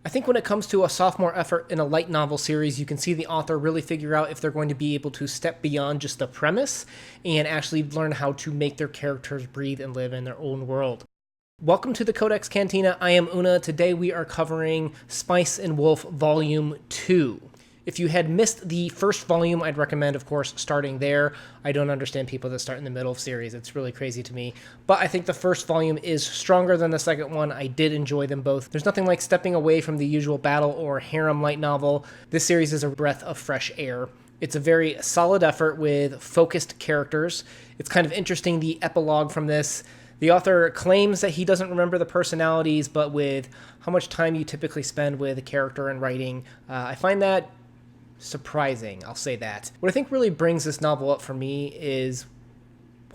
I think when it comes to a sophomore effort in a light novel series, you can see the author really figure out if they're going to be able to step beyond just the premise and actually learn how to make their characters breathe and live in their own world. Welcome to the CodeX Cantina. I am Una. Today we are covering Spice and Wolf Volume 2. If you had missed the first volume, I'd recommend, of course, starting there. I don't understand people that start in the middle of series. It's really crazy to me. But I think the first volume is stronger than the second one. I did enjoy them both. There's nothing like stepping away from the usual battle or harem light novel. This series is a breath of fresh air. It's a very solid effort with focused characters. It's kind of interesting, the epilogue from this. The author claims that he doesn't remember the personalities, but with how much time you typically spend with a character and writing, I find that surprising, I'll say that. What I think really brings this novel up for me is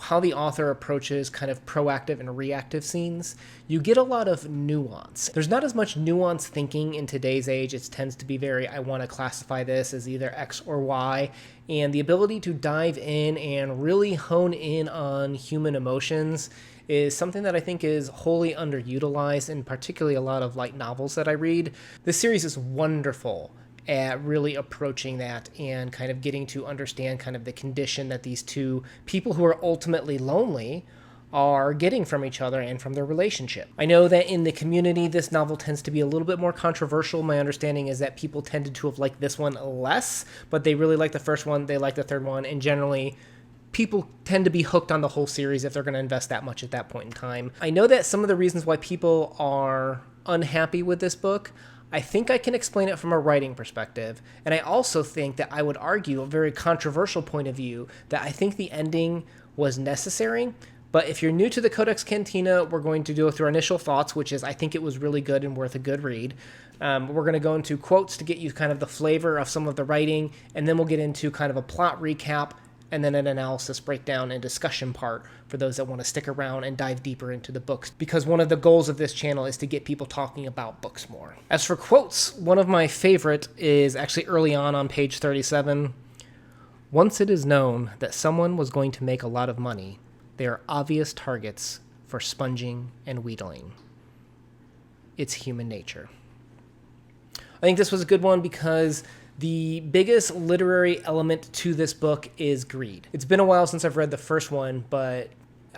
how the author approaches kind of proactive and reactive scenes. You get a lot of nuance. There's not as much nuanced thinking in today's age. It tends to be very, I want to classify this as either X or Y. And the ability to dive in and really hone in on human emotions is something that I think is wholly underutilized in particularly a lot of light novels that I read. This series is wonderful at really approaching that and kind of getting to understand kind of the condition that these two people who are ultimately lonely are getting from each other and from their relationship. I know that in the community, this novel tends to be a little bit more controversial. My understanding is that people tended to have liked this one less, but they really liked the first one, they liked the third one, and generally people tend to be hooked on the whole series if they're going to invest that much at that point in time. I know that some of the reasons why people are unhappy with this book, I think I can explain it from a writing perspective, and I also think that I would argue a very controversial point of view that I think the ending was necessary. But if you're new to the Codex Cantina, we're going to go through our initial thoughts, which is I think it was really good and worth a good read. We're going to go into quotes to get you kind of the flavor of some of the writing, and then we'll get into kind of a plot recap and then an analysis breakdown and discussion part for those that want to stick around and dive deeper into the books, because one of the goals of this channel is to get people talking about books more. As for quotes, one of my favorite is actually early on page 37. Once it is known that someone was going to make a lot of money, they are obvious targets for sponging and wheedling. It's human nature. I think this was a good one because the biggest literary element to this book is greed. It's been a while since I've read the first one, but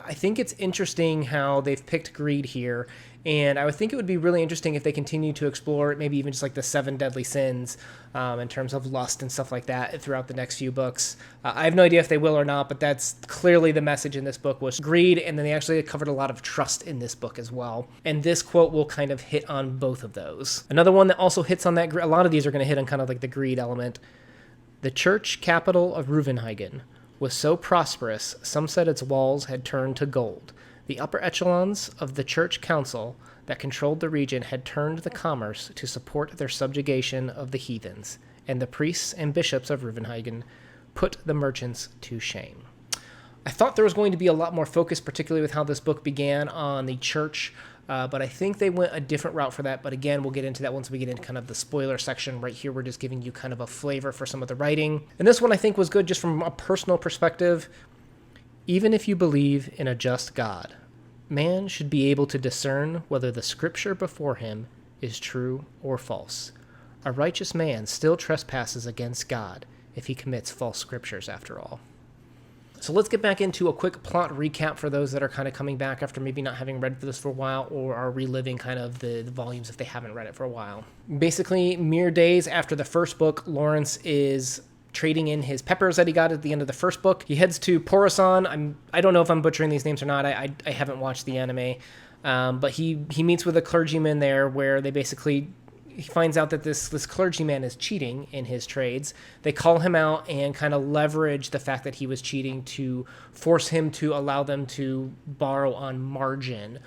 I think it's interesting how they've picked greed here. And I would think it would be really interesting if they continue to explore maybe even just like the 7 deadly sins in terms of lust and stuff like that throughout the next few books. I have no idea if they will or not, but that's clearly the message in this book was greed. And then they actually covered a lot of trust in this book as well. And this quote will kind of hit on both of those. Another one that also hits on that, a lot of these are going to hit on kind of like the greed element. The church capital of Reuvenhagen was so prosperous, some said its walls had turned to gold. The upper echelons of the church council that controlled the region had turned the commerce to support their subjugation of the heathens, and the priests and bishops of Reuvenhagen put the merchants to shame. I thought there was going to be a lot more focus, particularly with how this book began, on the church, but I think they went a different route for that. But again, we'll get into that once we get into kind of the spoiler section. Right here, we're just giving you kind of a flavor for some of the writing. And this one I think was good just from a personal perspective. Even if you believe in a just God, man should be able to discern whether the scripture before him is true or false. A righteous man still trespasses against God if he commits false scriptures after all. So let's get back into a quick plot recap for those that are kind of coming back after maybe not having read this for a while or are reliving kind of the volumes if they haven't read it for a while. Basically, mere days after the first book, Lawrence is trading in his peppers that he got at the end of the first book. He heads to Porosan. I don't know if I'm butchering these names or not. I haven't watched the anime. But he meets with a clergyman there where they basically, he finds out that this clergyman is cheating in his trades. They call him out and kind of leverage the fact that he was cheating to force him to allow them to borrow on margin,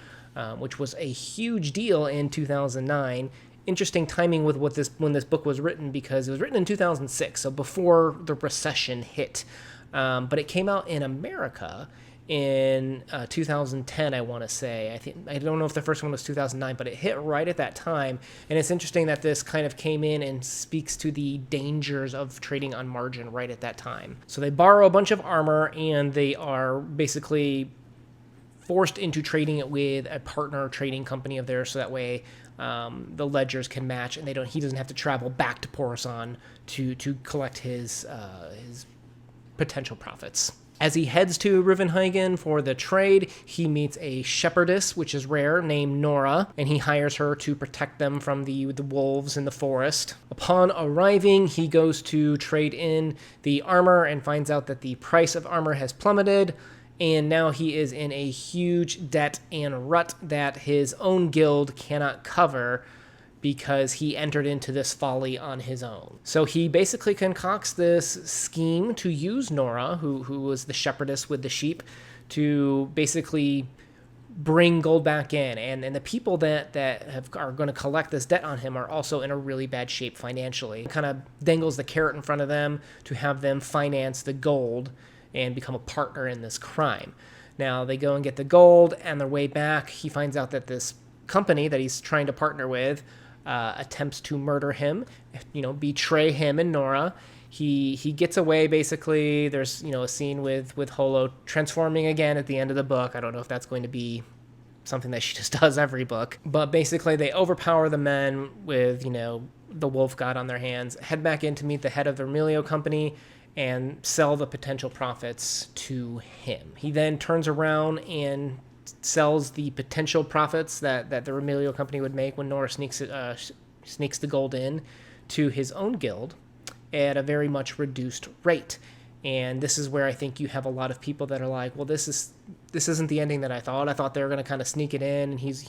which was a huge deal in 2009. Interesting timing with when this book was written, because it was written in 2006, so before the recession hit. But it came out in America in 2010, I want to say. I don't know if the first one was 2009, but it hit right at that time. And it's interesting that this kind of came in and speaks to the dangers of trading on margin right at that time. So they borrow a bunch of armor, and they are basically forced into trading it with a partner trading company of theirs, so that way the ledgers can match, and he doesn't have to travel back to Porosan to collect his potential profits. As he heads to Reuvenhagen for the trade, he meets a shepherdess, which is rare, named Nora, and he hires her to protect them from the wolves in the forest. Upon arriving, he goes to trade in the armor and finds out that the price of armor has plummeted, and now he is in a huge debt and rut that his own guild cannot cover, because he entered into this folly on his own. So he basically concocts this scheme to use Nora, who was the shepherdess with the sheep, to basically bring gold back in. And the people that are going to collect this debt on him are also in a really bad shape financially. It kind of dangles the carrot in front of them to have them finance the gold and become a partner in this crime. Now they go and get the gold, and their way back, he finds out that this company that he's trying to partner with attempts to murder him, betray him and Nora. He gets away, basically. There's, a scene with Holo transforming again at the end of the book. I don't know if that's going to be something that she just does every book. But basically, they overpower the men with, the wolf god on their hands, head back in to meet the head of the Remilio company, and sell the potential profits to him. He then turns around and sells the potential profits that the Remilio company would make when Nora sneaks the gold in to his own guild at a very much reduced rate. And this is where I think you have a lot of people that are like, well, this isn't the ending that I thought. I thought they were going to kind of sneak it in, and he's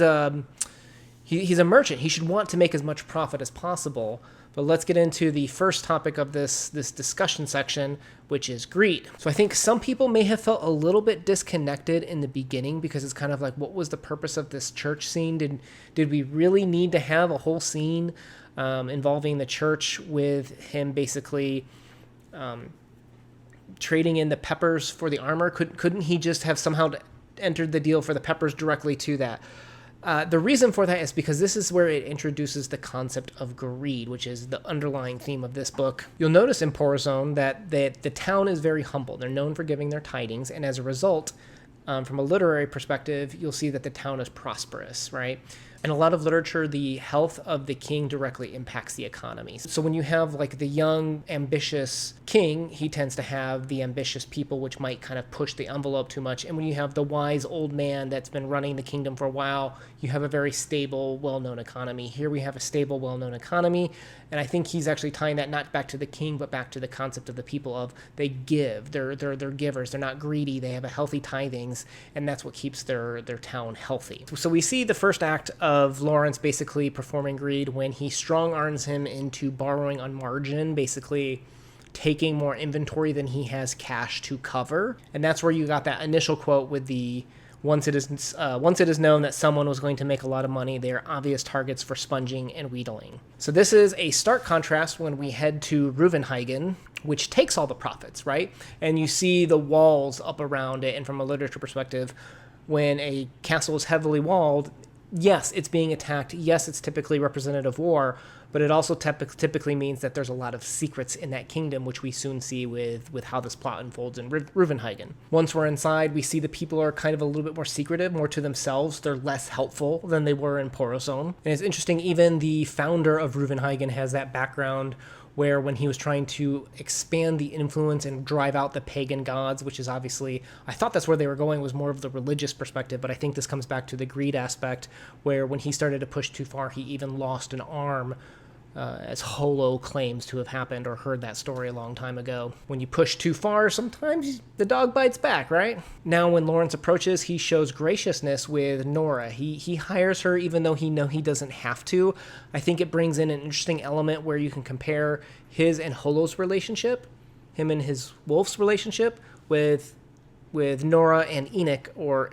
a merchant. He should want to make as much profit as possible. But let's get into the first topic of this discussion section, which is greed. So I think some people may have felt a little bit disconnected in the beginning, because it's kind of like, what was the purpose of this church scene? Did we really need to have a whole scene involving the church with him basically trading in the peppers for the armor? Couldn't he just have somehow entered the deal for the peppers directly to that? The reason for that is because this is where it introduces the concept of greed, which is the underlying theme of this book. You'll notice in Porazón that the town is very humble. They're known for giving their tidings, and as a result, from a literary perspective, you'll see that the town is prosperous, right? In a lot of literature, the health of the king directly impacts the economy. So when you have like the young, ambitious king, he tends to have the ambitious people, which might kind of push the envelope too much. And when you have the wise old man that's been running the kingdom for a while, you have a very stable, well-known economy. Here we have a stable, well-known economy. And I think he's actually tying that not back to the king, but back to the concept of the people of they give. They're givers. They're not greedy. They have a healthy tithings, and that's what keeps their town healthy. So we see the first act of Lawrence basically performing greed when he strong-arms him into borrowing on margin, basically taking more inventory than he has cash to cover. And that's where you got that initial quote with the once it is known that someone was going to make a lot of money, they are obvious targets for sponging and wheedling. So this is a stark contrast when we head to Reuvenhagen, which takes all the profits, right? And you see the walls up around it, and from a literature perspective, when a castle is heavily walled, yes, it's being attacked. Yes, it's typically representative war, but it also typically means that there's a lot of secrets in that kingdom, which we soon see with how this plot unfolds in Reuvenhagen. Once we're inside, we see the people are kind of a little bit more secretive, more to themselves. They're less helpful than they were in Porazón. And it's interesting, even the founder of Reuvenhagen has that background where when he was trying to expand the influence and drive out the pagan gods, which is obviously, I thought that's where they were going, was more of the religious perspective, but I think this comes back to the greed aspect, where when he started to push too far, he even lost an arm, as Holo claims to have happened, or heard that story a long time ago. When you push too far, sometimes the dog bites back, right? Now when Lawrence approaches, he shows graciousness with Nora. He hires her even though he doesn't have to. I think it brings in an interesting element where you can compare his and Holo's relationship, him and his wolf's relationship, with Nora and Enoch, or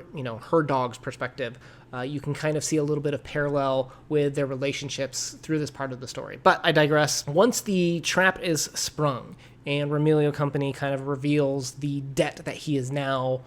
her dog's perspective. You can kind of see a little bit of parallel with their relationships through this part of the story. But I digress. Once the trap is sprung and Remilio Company kind of reveals the debt that he is now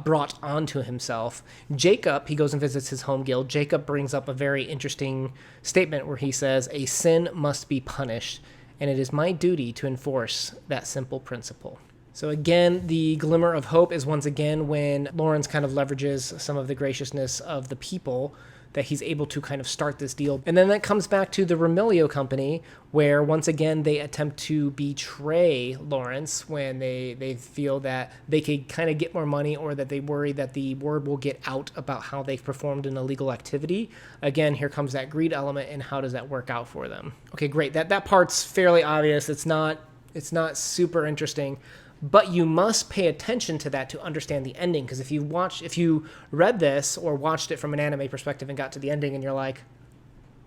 brought onto himself, Jacob, he goes and visits his home guild. Jacob brings up a very interesting statement where he says, "A sin must be punished, and it is my duty to enforce that simple principle." So again, the glimmer of hope is once again when Lawrence kind of leverages some of the graciousness of the people that he's able to kind of start this deal. And then that comes back to the Remilio Company, where once again they attempt to betray Lawrence when they feel that they could kind of get more money, or that they worry that the word will get out about how they've performed an illegal activity. Again, here comes that greed element, and how does that work out for them? Okay, great. That part's fairly obvious. It's not super interesting. But you must pay attention to that to understand the ending, because if you read this or watched it from an anime perspective and got to the ending and you're like,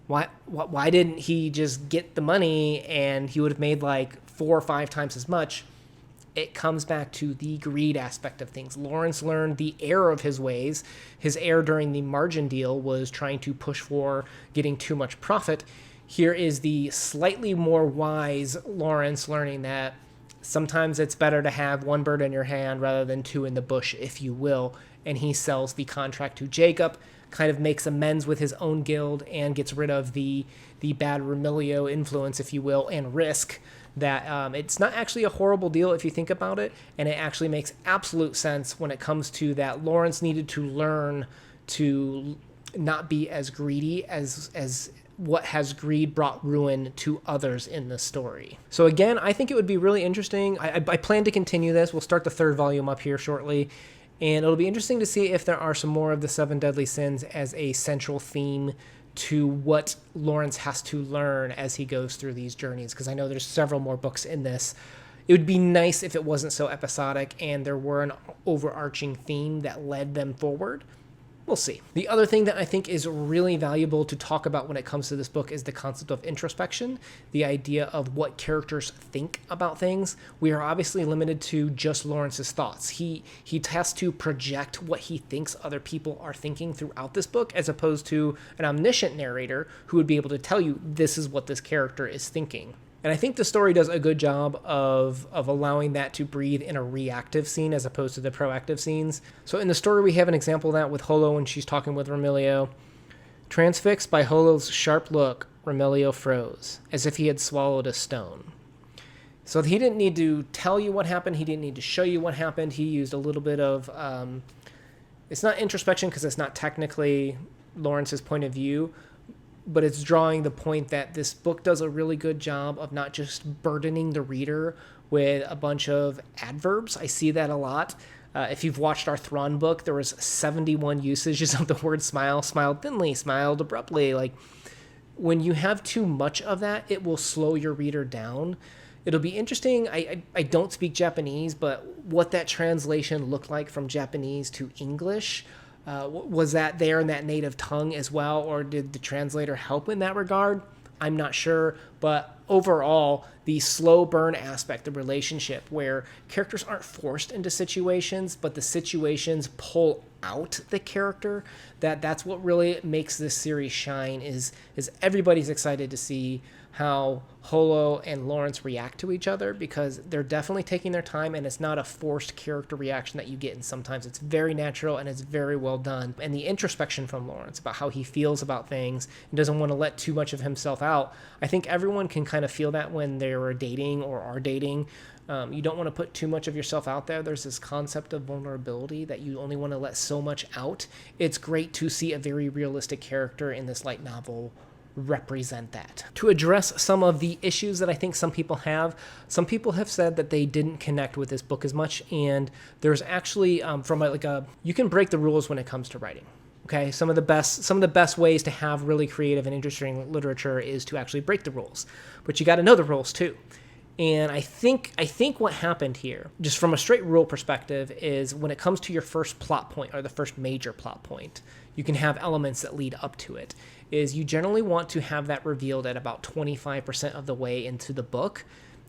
why didn't he just get the money and he would have made like 4 or 5 times as much? It comes back to the greed aspect of things. Lawrence learned the error of his ways. His error during the margin deal was trying to push for getting too much profit. Here is the slightly more wise Lawrence learning that sometimes it's better to have one bird in your hand rather than 2 in the bush, if you will. And he sells the contract to Jacob, kind of makes amends with his own guild, and gets rid of the bad Remilio influence, if you will, and risk. That it's not actually a horrible deal if you think about it, and it actually makes absolute sense when it comes to that Lawrence needed to learn to not be as greedy as what has greed brought ruin to others in the story. So again, I think it would be really interesting. I plan to continue this. We'll start the 3rd volume up here shortly, and it'll be interesting to see if there are some more of the 7 deadly sins as a central theme to what Lawrence has to learn as he goes through these journeys, because I know there's several more books in this. It would be nice if it wasn't so episodic and there were an overarching theme that led them forward. We'll see. The other thing that I think is really valuable to talk about when it comes to this book is the concept of introspection, the idea of what characters think about things. We are obviously limited to just Lawrence's thoughts. He has to project what he thinks other people are thinking throughout this book, as opposed to an omniscient narrator who would be able to tell you this is what this character is thinking. And I think the story does a good job of allowing that to breathe in a reactive scene as opposed to the proactive scenes. So in the story, we have an example of that with Holo when she's talking with Remilio. Transfixed by Holo's sharp look, Remilio froze, as if he had swallowed a stone. So he didn't need to tell you what happened. He didn't need to show you what happened. He used a little bit of... it's not introspection because it's not technically Lawrence's point of view, but it's drawing the point that this book does a really good job of not just burdening the reader with a bunch of adverbs. I see that a lot. If you've watched our Thrawn book, there was 71 usages of the word smile, smiled thinly, smiled abruptly. Like, when you have too much of that, it will slow your reader down. It'll be interesting. I don't speak Japanese, but what that translation looked like from Japanese to English, was that there in that native tongue as well, or did the translator help in that regard? I'm not sure, but overall, the slow burn aspect, the relationship where characters aren't forced into situations, but the situations pull out the character, that's what really makes this series shine, is everybody's excited to see how Holo and Lawrence react to each other, because they're definitely taking their time, and it's not a forced character reaction that you get, and sometimes it's very natural and it's very well done. And the introspection from Lawrence about how he feels about things and doesn't want to let too much of himself out, I think everyone can kind of feel that when they're dating or are dating. You don't want to put too much of yourself out there. There's this concept of vulnerability that you only want to let so much out. It's great to see a very realistic character in this light novel represent that. To address some of the issues that I think some people have said that they didn't connect with this book as much, and there's actually you can break the rules when it comes to writing. Okay, some of the best ways to have really creative and interesting literature is to actually break the rules, but you got to know the rules too. And I think what happened here, just from a straight rule perspective, is when it comes to your first plot point, or the first major plot point, you can have elements that lead up to it, is you generally want to have that revealed at about 25% of the way into the book.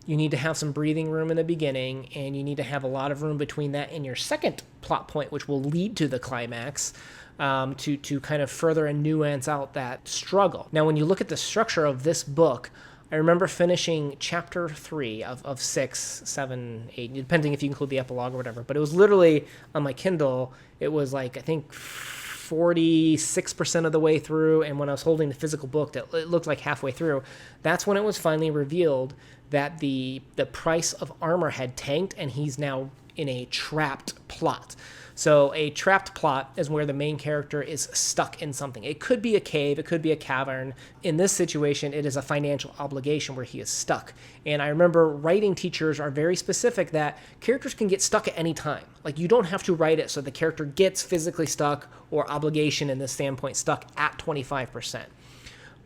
You need to have some breathing room in the beginning, and you need to have a lot of room between that and your second plot point, which will lead to the climax, to kind of further and nuance out that struggle. Now, when you look at the structure of this book, I remember finishing chapter 3 of 6, 7, 8, depending if you include the epilogue or whatever, but it was literally on my Kindle, it was like, I think 46% of the way through, and when I was holding the physical book, it looked like halfway through. That's when it was finally revealed that the price of armor had tanked, and he's now in a trapped plot. So a trapped plot is where the main character is stuck in something. It could be a cave, it could be a cavern. In this situation, it is a financial obligation where he is stuck. And I remember writing teachers are very specific that characters can get stuck at any time. Like, you don't have to write it so the character gets physically stuck, or obligation in this standpoint stuck at 25%.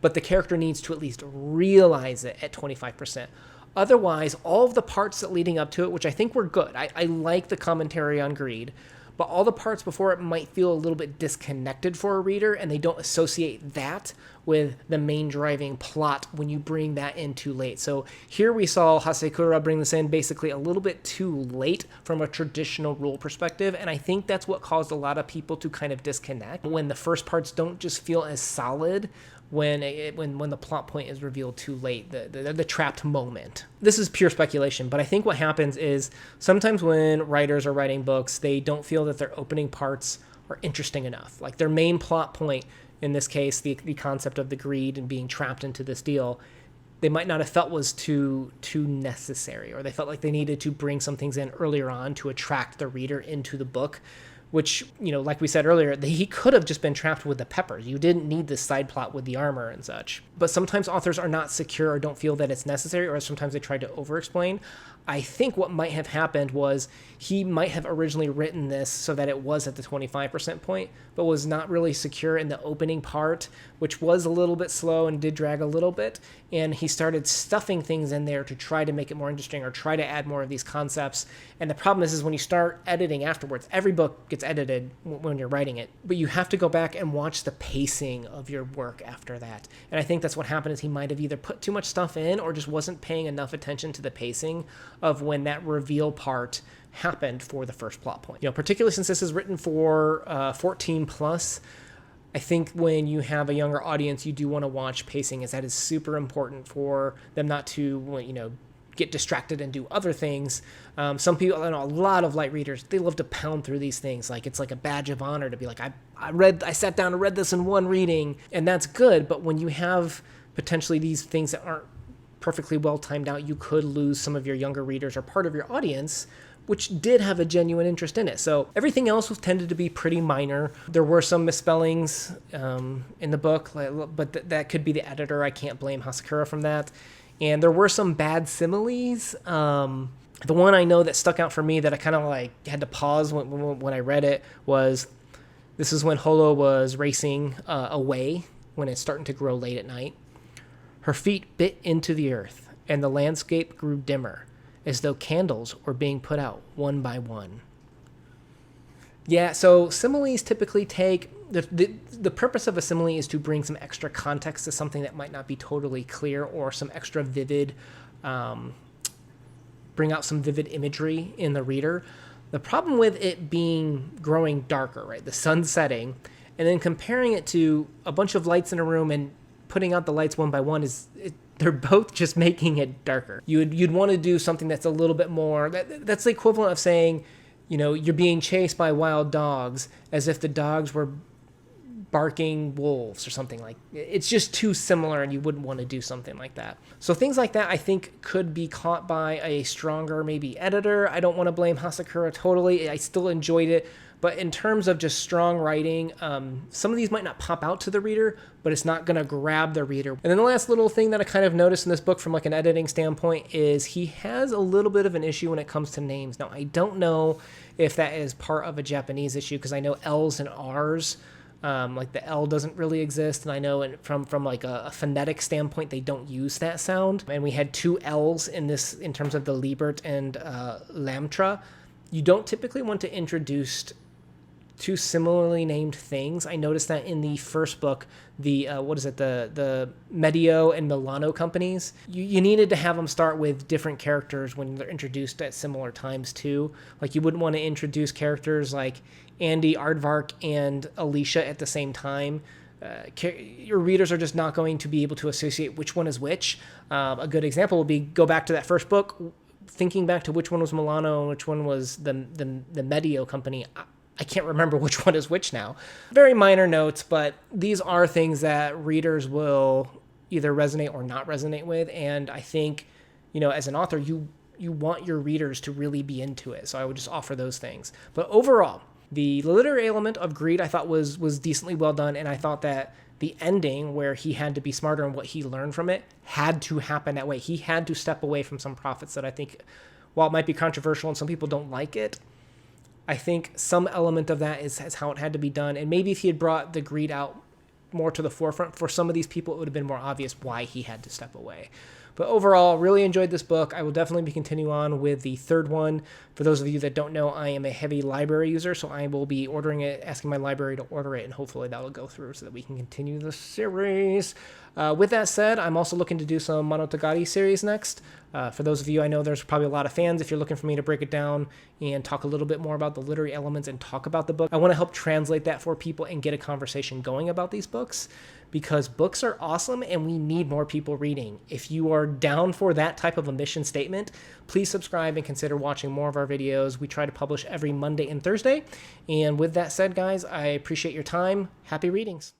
But the character needs to at least realize it at 25%. Otherwise, all of the parts that leading up to it, which I think were good, I like the commentary on greed, but all the parts before it might feel a little bit disconnected for a reader, and they don't associate that with the main driving plot when you bring that in too late. So here we saw Hasekura bring this in basically a little bit too late from a traditional rule perspective, and I think that's what caused a lot of people to kind of disconnect when the first parts don't just feel as solid when the plot point is revealed too late, the trapped moment. This is pure speculation, but I think what happens is sometimes when writers are writing books, they don't feel that their opening parts are interesting enough. Like their main plot point, in this case, the concept of the greed and being trapped into this deal, they might not have felt was too necessary, or they felt like they needed to bring some things in earlier on to attract the reader into the book, which, like we said earlier, he could have just been trapped with the peppers. You didn't need this side plot with the armor and such. But sometimes authors are not secure or don't feel that it's necessary, or sometimes they try to over-explain. I think what might have happened was he might have originally written this so that it was at the 25% point, but was not really secure in the opening part, which was a little bit slow and did drag a little bit. And he started stuffing things in there to try to make it more interesting or try to add more of these concepts. And the problem is when you start editing afterwards, every book gets edited when you're writing it, but you have to go back and watch the pacing of your work after that. And I think that's what happened, is he might have either put too much stuff in or just wasn't paying enough attention to the pacing of when that reveal part happened for the first plot point. Particularly since this is written for 14 plus, I think when you have a younger audience, you do want to watch pacing, as that is super important for them not to, get distracted and do other things. Some people, I know a lot of light readers, they love to pound through these things. Like it's like a badge of honor to be like, I sat down and read this in one reading, and that's good. But when you have potentially these things that aren't perfectly well timed out, you could lose some of your younger readers or part of your audience, which did have a genuine interest in it. So everything else was tended to be pretty minor. There were some misspellings in the book, but that could be the editor. I can't blame Hasekura from that. And there were some bad similes. The one I know that stuck out for me that I kind of had to pause when I read it was, this is when Holo was racing away when it's starting to grow late at night. Her feet bit into the earth, and the landscape grew dimmer, as though candles were being put out one by one. Yeah, so similes typically take... The purpose of a simile is to bring some extra context to something that might not be totally clear, or some extra vivid... bring out some vivid imagery in the reader. The problem with it growing darker, right? The sun setting, and then comparing it to a bunch of lights in a room and putting out the lights one by one they're both just making it darker. You'd want to do something that's a little bit more... That's the equivalent of saying, you're being chased by wild dogs, as if the dogs were barking wolves or something. Like, it's just too similar, and you wouldn't want to do something like that. So things like that, I think, could be caught by a stronger maybe editor. I don't want to blame Hasekura totally. I still enjoyed it. But in terms of just strong writing, some of these might not pop out to the reader, but it's not going to grab the reader. And then the last little thing that I kind of noticed in this book from an editing standpoint is he has a little bit of an issue when it comes to names. Now, I don't know if that is part of a Japanese issue, because I know L's and R's, the L doesn't really exist, and I know from a phonetic standpoint they don't use that sound. And we had two L's in terms of the Liebert and Lamtra. You don't typically want to introduce two similarly named things. I noticed that in the first book, the Medio and Milano companies, you needed to have them start with different characters when they're introduced at similar times too. Like, you wouldn't want to introduce characters like Andy, Aardvark, and Alicia at the same time. Your readers are just not going to be able to associate which one is which. A good example would be, go back to that first book, thinking back to which one was Milano and which one was the Medio company. I can't remember which one is which now. Very minor notes, but these are things that readers will either resonate or not resonate with. And I think, as an author, you you want your readers to really be into it. So I would just offer those things. But overall, the literary element of Greed I thought was decently well done, and I thought that the ending where he had to be smarter and what he learned from it had to happen that way. He had to step away from some profits that I think, while it might be controversial and some people don't like it, I think some element of that is how it had to be done. And maybe if he had brought the greed out more to the forefront for some of these people, it would have been more obvious why he had to step away. But overall, really enjoyed this book. I will definitely be continuing on with the third one. For those of you that don't know, I am a heavy library user, so I will be ordering it, asking my library to order it, and hopefully that will go through so that we can continue the series. With that said, I'm also looking to do some Monogatari series next. For those of you, I know there's probably a lot of fans. If you're looking for me to break it down and talk a little bit more about the literary elements and talk about the book, I want to help translate that for people and get a conversation going about these books, because books are awesome and we need more people reading. If you are down for that type of a mission statement, please subscribe and consider watching more of our videos. We try to publish every Monday and Thursday. And with that said, guys, I appreciate your time. Happy readings.